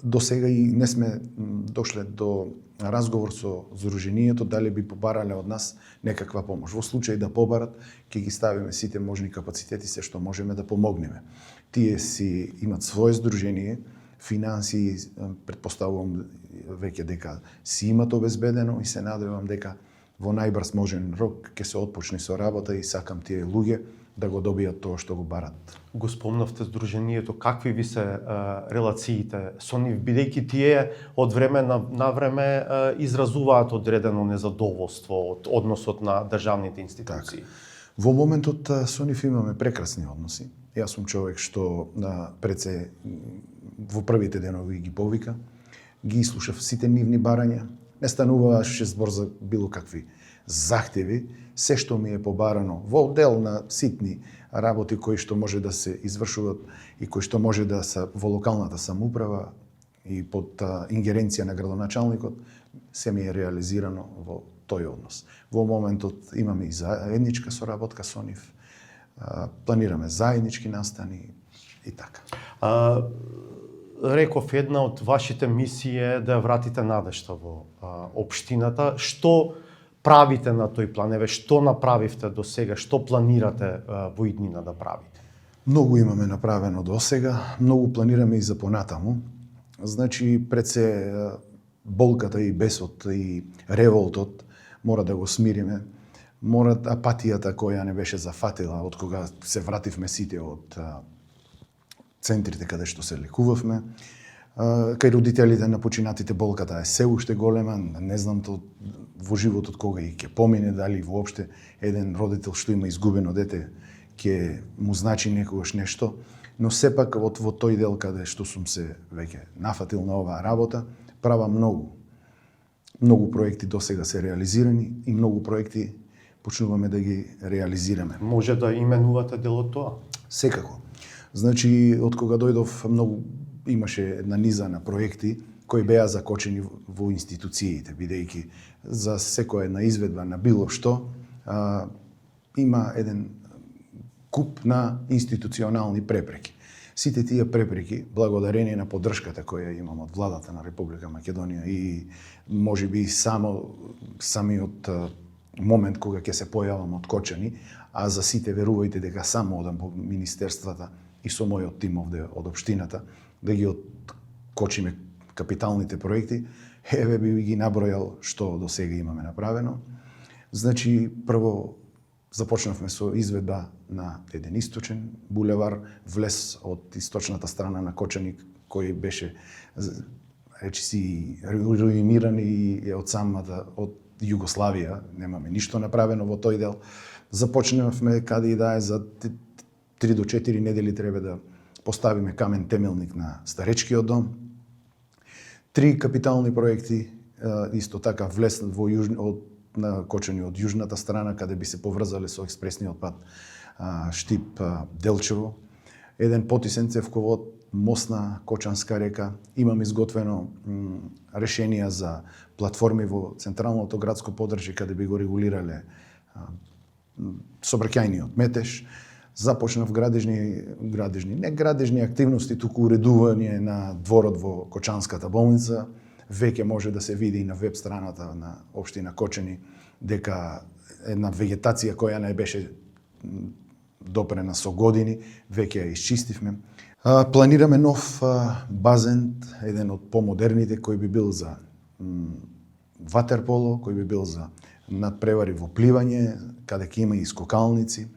до сега и не сме дошле до разговор со Сдруженијето дали би побарале од нас некаква помош. Во случај да побарат, ќе ги ставиме сите можни капацитети се што можеме да помогнеме. Тие си имат свое здружение, финансии, претпоставувам веќе дека си имат обезбедено и се надевам дека во најбрз можен рок ќе се отпочне со работа и сакам тие луѓе да го добијат тоа што го барат. Го спомнавте Сдруженијето, какви ви се релациите со нив, бидејќи тие од време на време изразуваат одредено незадоволство од односот на државните институции? Во моментот со нив имаме прекрасни односи. Јас сум човек што пред се во првите денови ги повика, ги слушав сите нивни барања, не стануваше збор за било какви захтеви, се што ми е побарано во дел на ситни работи кои што може да се извршуваат и кои што може да се во локалната самоуправа и под ингеренција на градоначалникот, се ми е реализирано во тој однос. Во моментот имаме и заедничка соработка со нив, планираме заеднички настани и така. Реков, една од вашите мисии е да вратите надежта во општината. Што правите на тој план? Еве, што направивте до сега? Што планирате во иднина да правите? Многу имаме направено до сега, многу планираме и за понатаму. Значи, пред се болката и бесот и револтот мора да го смириме. Мора апатијата која не беше зафатила од кога се вративме сите од центрите каде што се лекувавме. Кај родителите на починатите болката е се уште голема, не знам то во животот кога и ќе помине, дали воопште еден родител што има изгубено дете ќе му значи некогаш нешто, но сепак во тој дел каде што сум се веќе нафатил на оваа работа, права многу проекти до сега се реализирани и многу проекти почнуваме да ги реализираме. Може да именувате дел од тоа? Секако. Значи, од кога дојдов, многу имаше една низа на проекти кои беа закочени во институциите, бидејќи за секоја една изведба на било што има еден куп на институционални препреки. Сите тие препреки, благодарение на поддршката која имам од владата на Република Македонија и можеби самиот момент кога ќе се појавам откочени, а за сите верувајте дека само одам по министерствата и со мојот тим овде од општината да ги откочиме капиталните проекти, еве би ги набројал што до сега имаме направено. Значи, прво започнавме со изведба на еден источен булевар, влез од источната страна на Кочани, кој беше речиси руиниран и од самата од Југославија, немаме ништо направено во тој дел. Започнавме каде и да е за 3 до 4 недели треба да поставиме камен темелник на старечкиот дом. 3 капитални проекти исто така влеснат во на Кочани од јужната страна каде би се поврзале со експресниот пат Штип Делчево. Еден потисен цевковод, мост на Кочанска река. Имам изготвено решенија за платформи во централното градско подржје каде би го регулирале сообраќајниот метеж. Започнав не градежни активности, туку уредување на дворот во Кочанската болница. Веќе може да се види и на веб страната на општина Кочани дека една вегетација која не беше допрена со години, веќе ја исчистивме. Планираме нов базен, еден од помодерните, кој би бил за ватерполо, кој би бил за надпревари во пливање, каде ќе има и скокалници.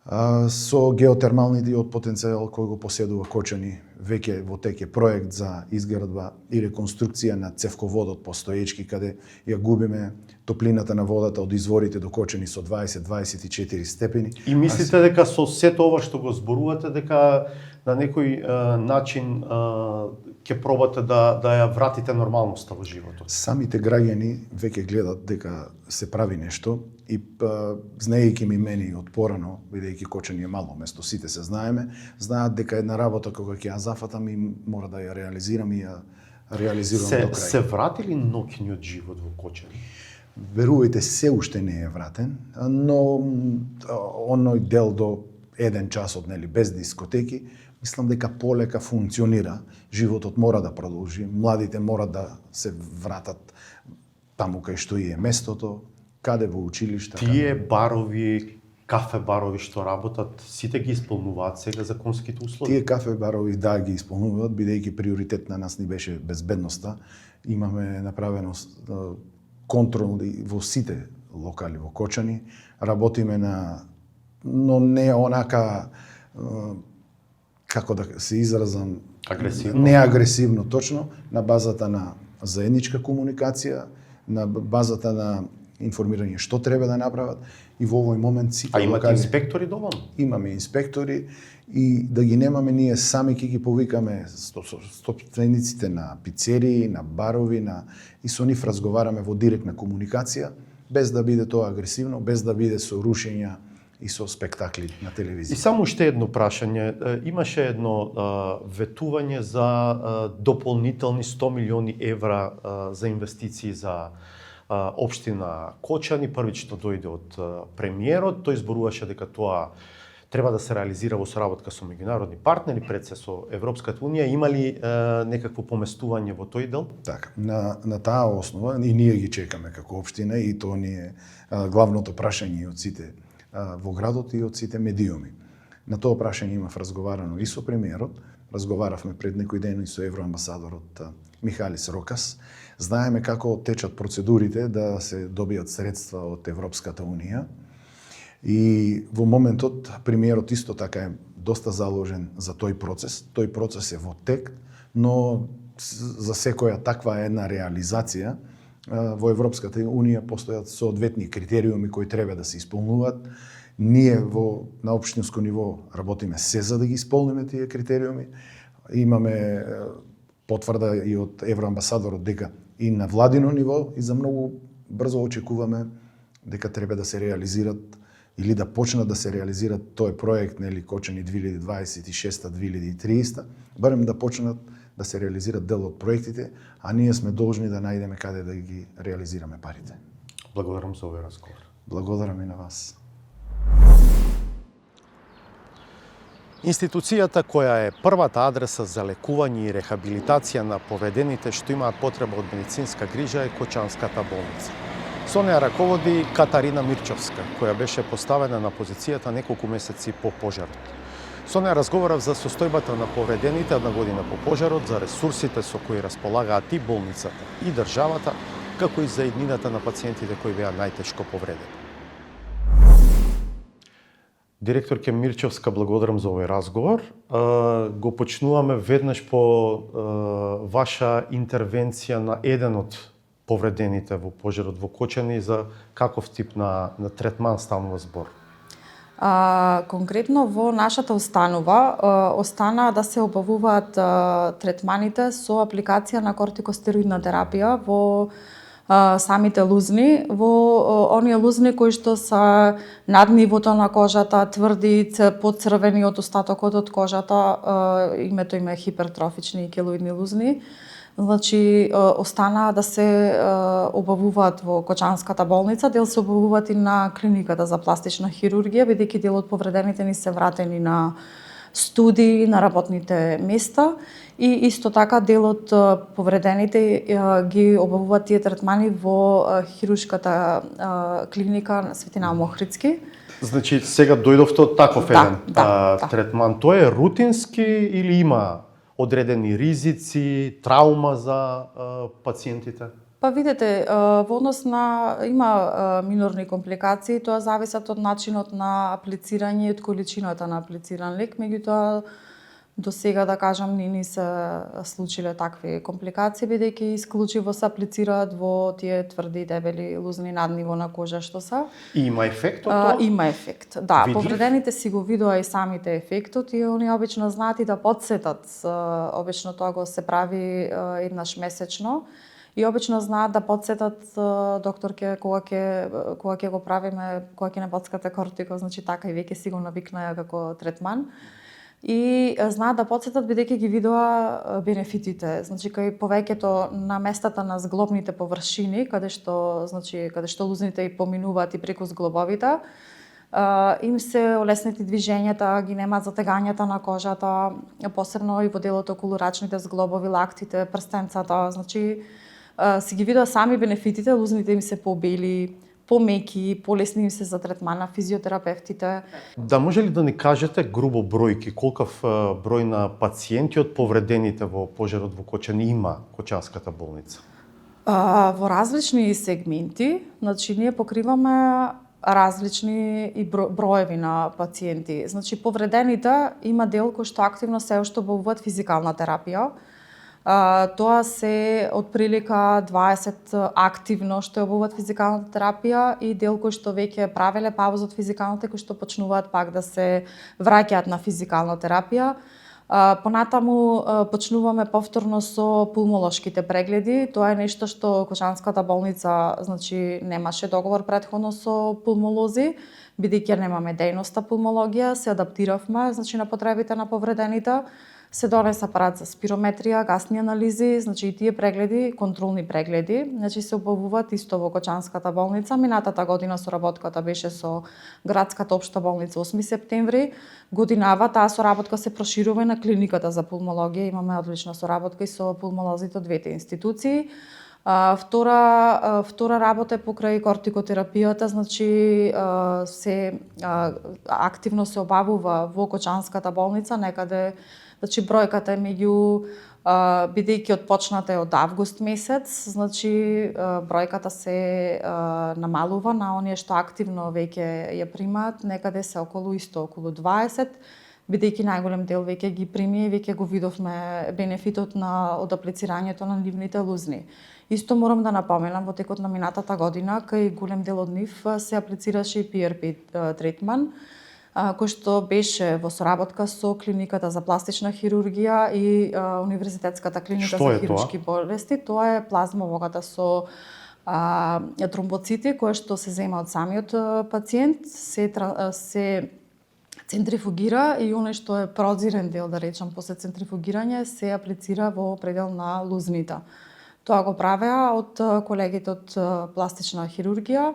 Со геотермалниот потенцијал кој го поседува Кочани, веќе во теке проект за изградба и реконструкција на цевководот по Стоечки, каде ја губиме топлината на водата од изворите до Кочани со 20-24 степени. И мислите дека со сето ова што го зборувате, дека на некој начин ќе пробате да ја вратите нормалноста во животот? Самите граѓани веќе гледат дека се прави нешто и знаејќи ми мене од порано, бидејќи Кочани е мало место, сите се знаеме, знаат дека една работа кога ќе ја зафатам и мора да ја реализирам и ја реализирам до крај. Се врати ли ноќниот живот во Кочани? Верувајте, се уште не е вратен, но оној дел до 1 часот, нели, без дискотеки, мислам дека полека функционира. Животот мора да продолжи, младите мора да се вратат таму кај што и е местото, каде во училишта. Тие барови, кафе барови што работат, сите ги исполнуваат сега законските услови? Тие кафе барови да ги исполнуваат, бидејќи приоритет на нас ни беше безбедноста. Имаме направено контроли во сите локали во Кочани. Работиме но не онака, како да се изразам, агресивно. Не агресивно точно, на базата на заедничка комуникација, на базата на информирање што треба да направат и во овој момент сите имате инспектори доволно? Имаме инспектори и да ги немаме ние сами ќе ги повикаме собствениците на пицерии, на барови, и со нив разговараме во директна комуникација, без да биде тоа агресивно, без да биде со рушења и со спектакли на телевизија. И само уште едно прашање. Имаше едно ветување за дополнителни 100 милиони евра за инвестиции за општина Кочани. Првично дојде од премиерот. Тој зборуваше дека тоа треба да се реализира во соработка со меѓународни партнери, пред се со Европската унија. Има ли некакво поместување во тој дел? Така, на таа основа и ние ги чекаме како општина и тоа ни е главното прашање од сите во градот и од сите медиуми. На тоа прашање имав разговарано и со премиерот, разговаравме пред некој ден и со евроамбасадорот Михалис Рокас. Знаеме како течат процедурите да се добијат средства од Европската унија. И во моментот премиерот исто така е доста заложен за тој процес. Тој процес е во тек, но за секоја таква една реализација во Европската унија постојат соодветни критериуми кои треба да се исполнуваат. Ние на општинско ниво работиме се за да ги исполниме тие критериуми. Имаме потврда и од евроамбасадорот дека и на владино ниво и за многу брзо очекуваме дека треба да се реализират или да почнат да се реализират тој проект, нели, Кочани 2026-2030, барем да почнат да се реализират дел од проектите, а ние сме должни да најдеме каде да ги реализираме парите. Благодарам за овој разговор. Благодарам и на вас. Институцијата која е првата адреса за лекување и рехабилитација на повредените што имаат потреба од медицинска грижа е Кочанската болница. Со неа раководи Катарина Мирчовска, која беше поставена на позицијата неколку месеци по пожарот. Со неа разговарав за состојбата на повредените една година по пожарот, за ресурсите со кои располагаат и болницата и државата, како и за иднината на пациентите кои беа најтешко повредени. Директорке Мирчовска, благодарам за овој разговор. Го почнуваме веднаш по ваша интервенција на еден од повредените во пожарот во Кочани, за каков тип на третман станува збор? Конкретно во нашата установа остана да се обавуваат третманите со апликација на кортикостероидна терапија во самите лузни, во оние лузни кои што се над нивото на кожата, тврди, поцрвени од остатокот од кожата, името им е хипертрофични и келоидни лузни. Значи, остана да се обавуваат во Кочанската болница, дел се обавуваат и на клиниката за пластична хирургија, бидејќи дел од повредените ни се вратени на студии, на работните места и исто така дел од повредените ги обавуваат тие третмани во хируршката клиника на Светина Мохридски. Значи, сега дојдовте од таков еден третман. Тој е рутински или има одредени ризици, траума за пациентите? Па видете, во однос на има минорни компликации, тоа зависат од начинот на аплицирање и од количината на аплициран лек, меѓутоа до сега да кажам не ни се случиле такви компликации, бидејќи исклучиво се аплицираат во тие тврди дебели лузни надниво на кожа што се. И има ефект од тоа? Има ефект. Да, Видлив? повредените си го видоа и самите ефектот и они обично знаат и да потсетат. Обично тоа го се прави еднаш месечно. И обично знаат да потсетат докторке кога ќе го правиме, кога ќе не потскате кортико, значи така и веќе си го навикнаа како третман. И знаат да потсетат бидејќи ги видоа бенефитите. Значи кај повеќето на местата на зглобните површини, каде што лузните и поминуваат и преку зглобовите, им се олеснети движењата, ги нема затегањата на кожата, посебно и во делот околу рачните зглобови, лактите, прстенцата, значи си ги видоа сами бенефитите, лузните им се побели, помеки, полесни им се за третман на физиотерапевтите. Да може ли да ни кажете грубо бројки, колкав број на пациенти од повредените во пожарот во Кочани има Кочанската болница? Во различни сегменти, значи ние покриваме различни и броеви на пациенти. Значи повредените има дел кој што активно се уште обавуваат физикална терапија. Тоа се отприлика 20 активно што обуват физикалната терапија и дел кои што веќе правеле пауза од физикалната кои што почнуваат пак да се враќаат на физикална терапија. Понатаму почнуваме повторно со пулмолошките прегледи. Тоа е нешто што Кочанската болница значи немаше договор претходно со пулмолози, бидејќи немаме дејноста пулмологија, се адаптиравме значи на потребите на повредените. Се донесе апарат за спирометрија, гасни анализи, значи и тие прегледи, контролни прегледи, значи се обавуваат исто во Кочанската болница. Минатата година соработката беше со Градската општа болница 8 септември. Годинава таа соработка се проширува и на клиниката за пулмологија. Имаме одлична соработка и со пулмолозите од двете институции. Втора работа е покрај кортикотерапијата, значи се активно се обавува во Кочанската болница, некаде значи бројката е меѓу бидејќи отпочната од август месец, значи бројката се намалува на оние што активно веќе ја примаат, некаде се околу 20, бидејќи најголем дел веќе ги прими и веќе го видовме бенефитот од аплицирањето на нивните лузни. Исто морам да напоменам, во текот на минатата година, кај голем дел од нив се аплицираше и PRP третман, кој што беше во соработка со клиниката за пластична хирургија и Универзитетската клиника за хируршки болести. Тоа е плазма вогата со тромбоцити, која што се зема од самиот пациент, се центрифугира и оној што е прозирен дел, да речам, после центрифугирање, се аплицира во предел на лузните. Тоа го правеа од колегите од пластична хирургија,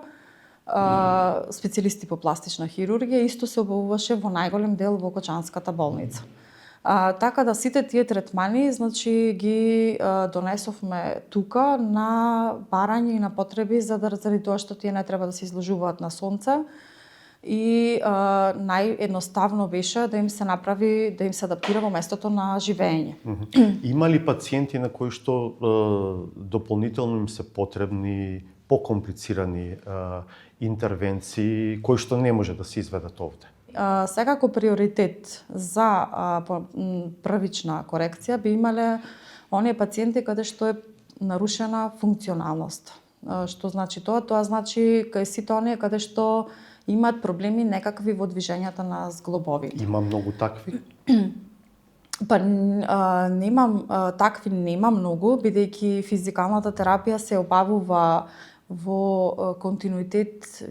специјалисти по пластична хирургија, исто се обавуваше во најголем дел во Кочанската болница. Така да сите тие третмани, значи ги донесовме тука на барање и на потреби заради тоа што тие не треба да се изложуваат на сонце. И наједноставно беше да им се направи, да им се адаптира во местото на живење. Има ли пациенти на кои што дополнително им се потребни покомплицирани интервенции кои што не може да се изведат овде? Секако приоритет за првична корекција би имале оние пациенти каде што е нарушена функционалност. Што значи тоа? Тоа значи кај сите оние каде што имаат проблеми некакви во движењата на зглобовите. Има многу такви? Па такви нема многу, бидејќи физикалната терапија се обавува во континуитет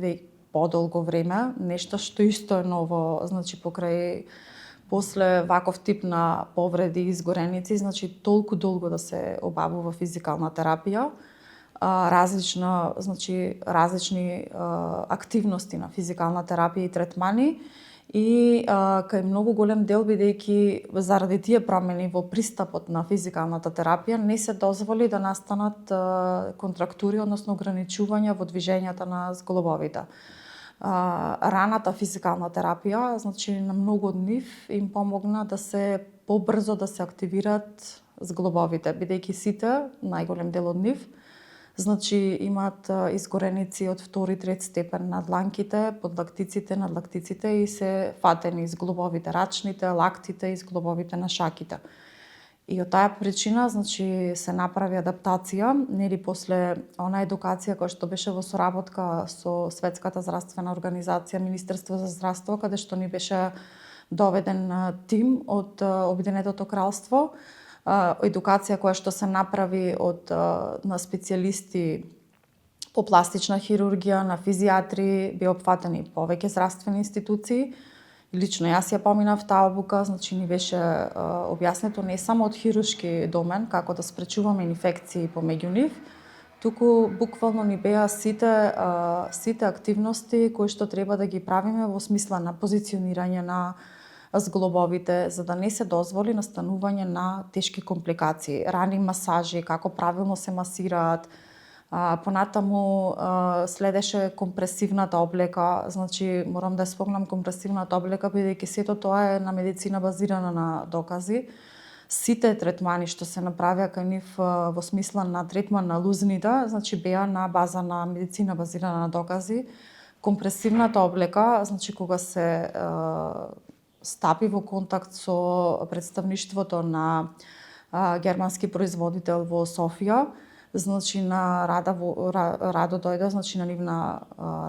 подолго време, нешто што исто е ново, значи покрај после ваков тип на повреди и изгореници, значи толку долго да се обавува физикална терапија, различни активности на физикална терапија и третмани и кај многу голем дел, бидејќи заради тие промени во пристапот на физикалната терапија не се дозволи да настанат контрактури, односно ограничувања во движењата на зглобовите. Раната физикална терапија, значи на многу од нив им помогна да се побрзо да се активираат зглобовите, бидејќи сите, најголем дел од нив, Значи имаат изгореници од 2-3 степен на дланките, подлактиците, надлактиците и се фатени зглобовите рачните, лактите и зглобовите на шаките. И од таа причина, значи, се направи адаптација, нели после она едукација која што беше во соработка со Светската здравствена организација, Министерство за здравство, каде што ни беше доведен тим од Обединетото кралство, едукација која што се направи на специјалисти по пластична хирургија, на физијатри, би опфатени повеќе здравствени институции. Лично јас ја поминав таа обука, значи ни беше објаснето не само од хируршки домен, како да спречуваме инфекции помеѓу нив, туку буквално ни беа сите активности кои што треба да ги правиме во смисла на позиционирање на зглобовите, за да не се дозволи настанување на тешки компликации, рани масажи, како правилно се масираат. Понатаму следеше компресивната облека, значи морам да спомнам компресивната облека, бидејќи сето тоа е на медицина базирана на докази. Сите третмани што се направија кај нив во смисла на третман на лузните, значи беа на база на медицина базирана на докази. Компресивната облека, значи кога се стапи во контакт со представништвото на германски производител во Софија, значи на Радо дојде, значи на нивна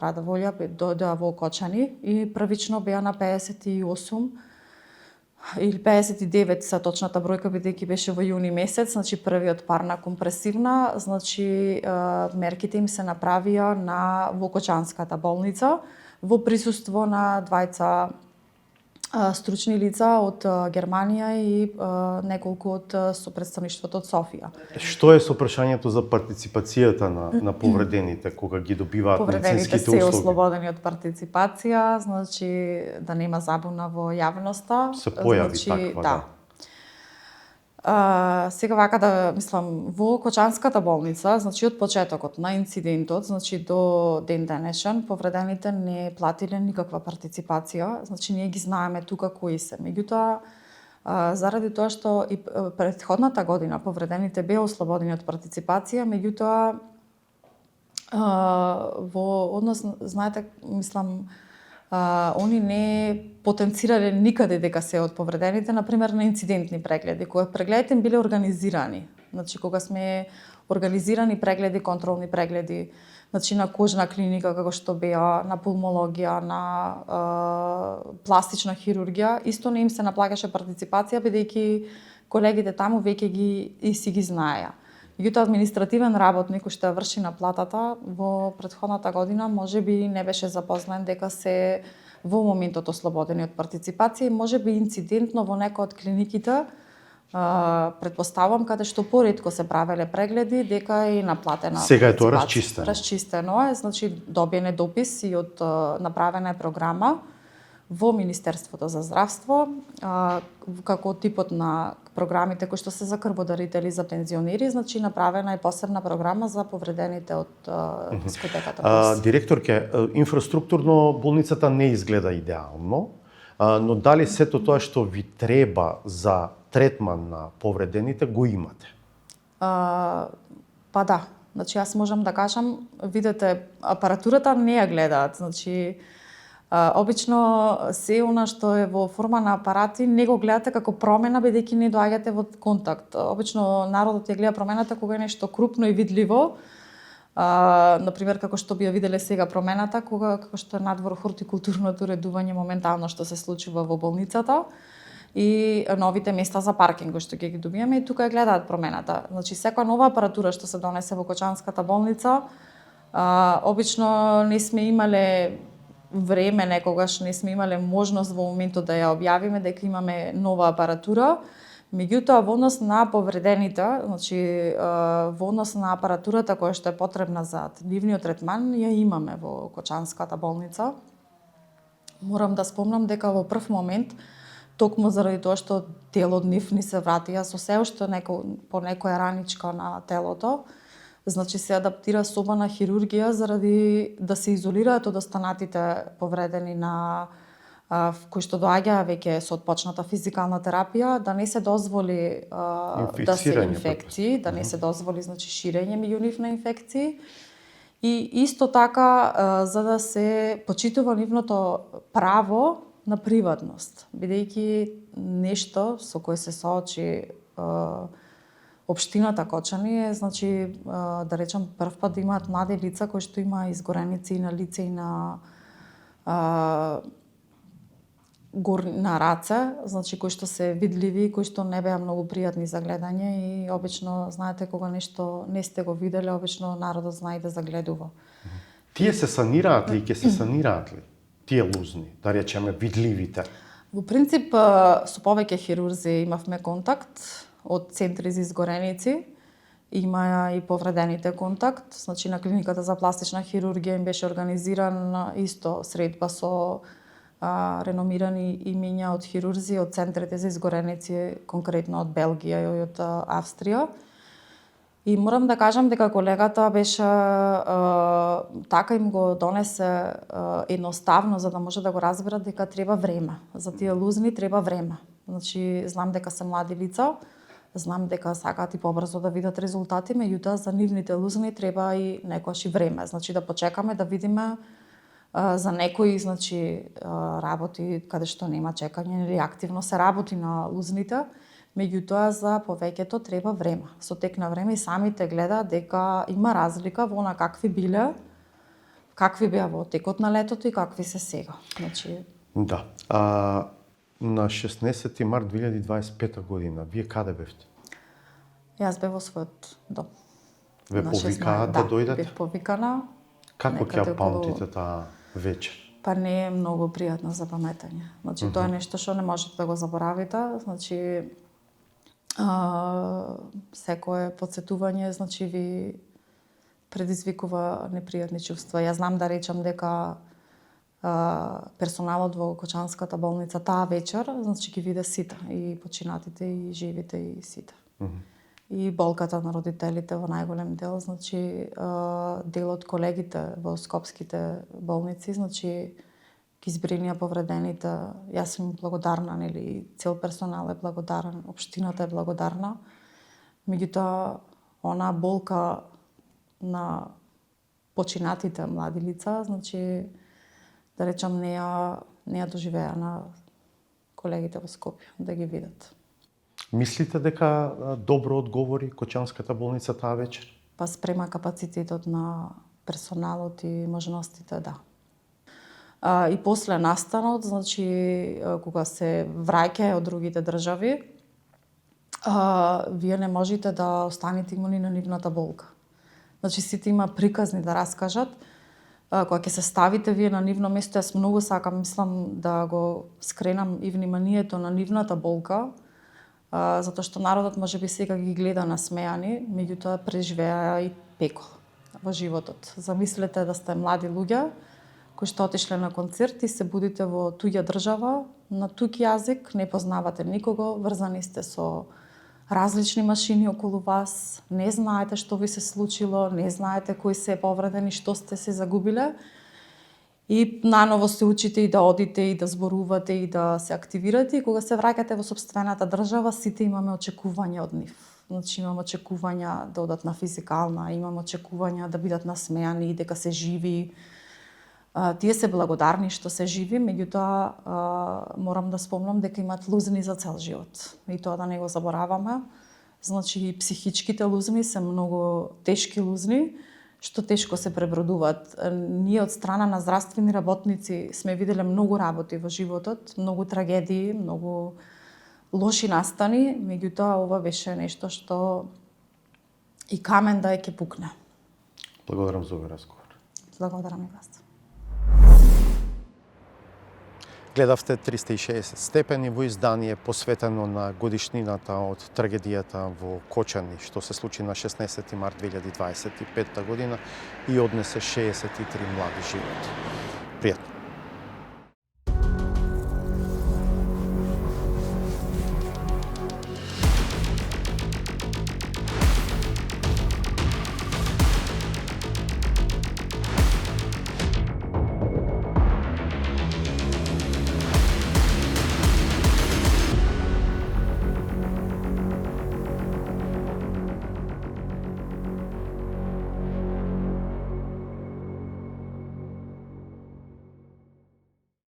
Рада Волја дојде во Кочани и првично беа на 58 или 59 са точната бројка, бидејќи беше во јуни месец, значи првиот пар на компресивна, значи мерките им се направија во Кочанската болница во присуство на двајца стручни лица од Германија и неколку од представништвото од Софија. Што е со прашањето за партиципацијата на повредените кога ги добиваат медицинските услуги? Повредените се ослободени од партиципација, значи да нема забуна во јавноста. Се појави таква, да. Сега вака да мислам, во Кочанската болница, значи од почетокот на инцидентот, значи до ден денешен, повредените не платиле никаква партиципација, значи ние ги знаеме тука кои се. Меѓутоа, заради тоа што и претходната година повредените беа ослободени од партиципација, меѓутоа во однос, знаете, мислам, они не потенцирале никаде дека се од повредените, например на инцидентни прегледи, кои прегледите биле организирани. Значи кога сме организирани прегледи, контролни прегледи, значи на кожна клиника како што беа, на пулмологија, на пластична хирургија, исто не им се наплаќаше партиципација бидејќи колегите таму веќе си ги знаеа. Меѓутоа административен работник кој што врши на платата во претходната година можеби не беше запознан дека се во моментот ослободени од партиципација и можеби инцидентно во некој од клиниките, претпоставувам каде што поретко се правеле прегледи, дека е наплатена. Сега е тоа расчистено. Расчистено е, значи добиен е допис и од направена е програма во Министерството за здравство, како типот на програмите кои што се за крводарители, за пензионери, значи направена е посебна програма за повредените од дискотеката. Директорке, инфраструктурно болницата не изгледа идеално, но дали сето тоа што ви треба за третман на повредените го имате? Па да, значи јас можам да кажам, видете, апаратурата не ја гледаат, значи обично се она што е во форма на апарати не го гледате како промена бидејќи не доаѓате во контакт. Обично народот ја гледа промената кога е нешто крупно и видливо. Например, како што би ја виделе сега промената, како што е надвор хортикултурното редување моментално што се случува во болницата и новите места за паркинг што ќе ги добиеме и тука ја гледаат промената. Значи секоја нова апаратура што се донесе во Кочанската болница, обично не сме имале време, некогаш не сме имале можност во моментот да ја објавиме дека имаме нова апаратура. Меѓутоа, во однос на повредените, значи во однос на апаратурата која што е потребна за нивниот третман, ја имаме во Кочанската болница. Морам да спомнам дека во прв момент, токму заради тоа што дел од нив ни се вратија со се уште по некоја раничка на телото, значи се адаптира соба на хирургија заради да се изолираат од останатите повредени на кој што доаѓа веќе со отпочната физикална терапија, да не се дозволи да се Инфицирање, инфекции, да не се дозволи значи ширење меѓу нив на инфекции. И исто така за да се почитува нивното право на приватност, бидејќи нешто со кое се соочи општината Кочани е, значи, да речем, прв пат да имаат млади лица кои што има изгореници на лице и на на раце, значи кои што се видливи, кои што не беа многу пријатни за гледање и обично, знаете, кога нешто не сте го виделе, обично народот знае да загледува. Тие се санираат ли и ќе се санираат ли? Тие лузни, да речеме, видливите? Во принцип, со повеќе хирурзи имавме контакт од центри за изгореници, има и повредените контакт, значи на клиниката за пластична хирургија им беше организиран исто средба со реномирани имиња од хирурзи од центрите за изгореници, конкретно од Белгија и од Австрија. И морам да кажам дека колегата беше така им го донесе едноставно за да може да го разберат дека треба време. За тие лузни треба време. Значи знам дека се млади лица, знам дека сакаат и побрзо да видат резултати, меѓутоа за нивните лузни треба и некојаш и време. Значи да почекаме да видиме за некои, значи, работи каде што нема чекање или активно се работи на лузните, меѓутоа за повеќето треба време. Со тек на време и самите гледаат дека има разлика во она какви биле, какви беа во текот на летото и какви се сега. Значи... Да. На 16 март 2025 година, вие каде бевте? Јас бев во својот дом. Ве повикаа да дојдете? Бев повикана. Како ќе памтите таа вечер? Па не е многу пријатно за паметење. Значи, тоа е нешто што не можете да го заборавите. Значи, секое потсетување, значи, ви предизвикува непријатни чувства. Јас знам да речам дека персоналот во Кочанската болница таа вечер, значи, ги виде сите, и починатите, и живите, и сите. И болката на родителите во најголем дел, значи дел од колегите во скопските болници, значи ги збринија повредените. Јас сум благодарна, нели, цел персонал е благодарен, општината е благодарна. Меѓутоа, она болка на починатите млади лица, значи да речам не ја доживеа на колегите во Скопје да ги видат. Мислите дека добро одговори Кочанската болница таа вечер? Па спрема капацитетот на персоналот и можностите, да. И после настанот, значи, кога се враќаја од другите држави, вие не можете да останете имуни на нивната болка. Значи, сите има приказни да раскажат. Кога ќе се ставите вие на нивно место, јас многу сакам, мислам, да го скренам и вниманието на нивната болка, затоа што народот можеби сега ги гледа насмејани, меѓутоа преживеа и пекол во животот. Замислете да сте млади луѓе кои што отишле на концерт и се будите во туѓа држава, на туѓ јазик, не познавате никого, врзани сте со различни машини околу вас, не знаете што ви се случило, не знаете кои се повредени, што сте се загубиле. И наново се учите и да одите и да зборувате и да се активирате, и кога се враќате во сопствената држава, сите имаме очекувања од нив. Значи имаме очекувања да одат на физикална, имаме очекувања да бидат насмејани, дека се живи. Тие се благодарни што се живи, меѓутоа морам да спомнам дека имаат лузни за цел живот. И тоа да не го забораваме. Значи психичките лузни се многу тешки лузни, што тешко се пребродуваат. Ние од страна на здравствени работници сме виделе многу работи во животот, многу трагедии, многу лоши настани, меѓутоа ова беше нешто што и камен да ќе пукне. Благодарам за овој разговор. Благодарам и вас. Гледавте 360 степени во издание посветено на годишнината од трагедијата во Кочани, што се случи на 16 март 2025 година и однесе 63 млади животи. Пријатно.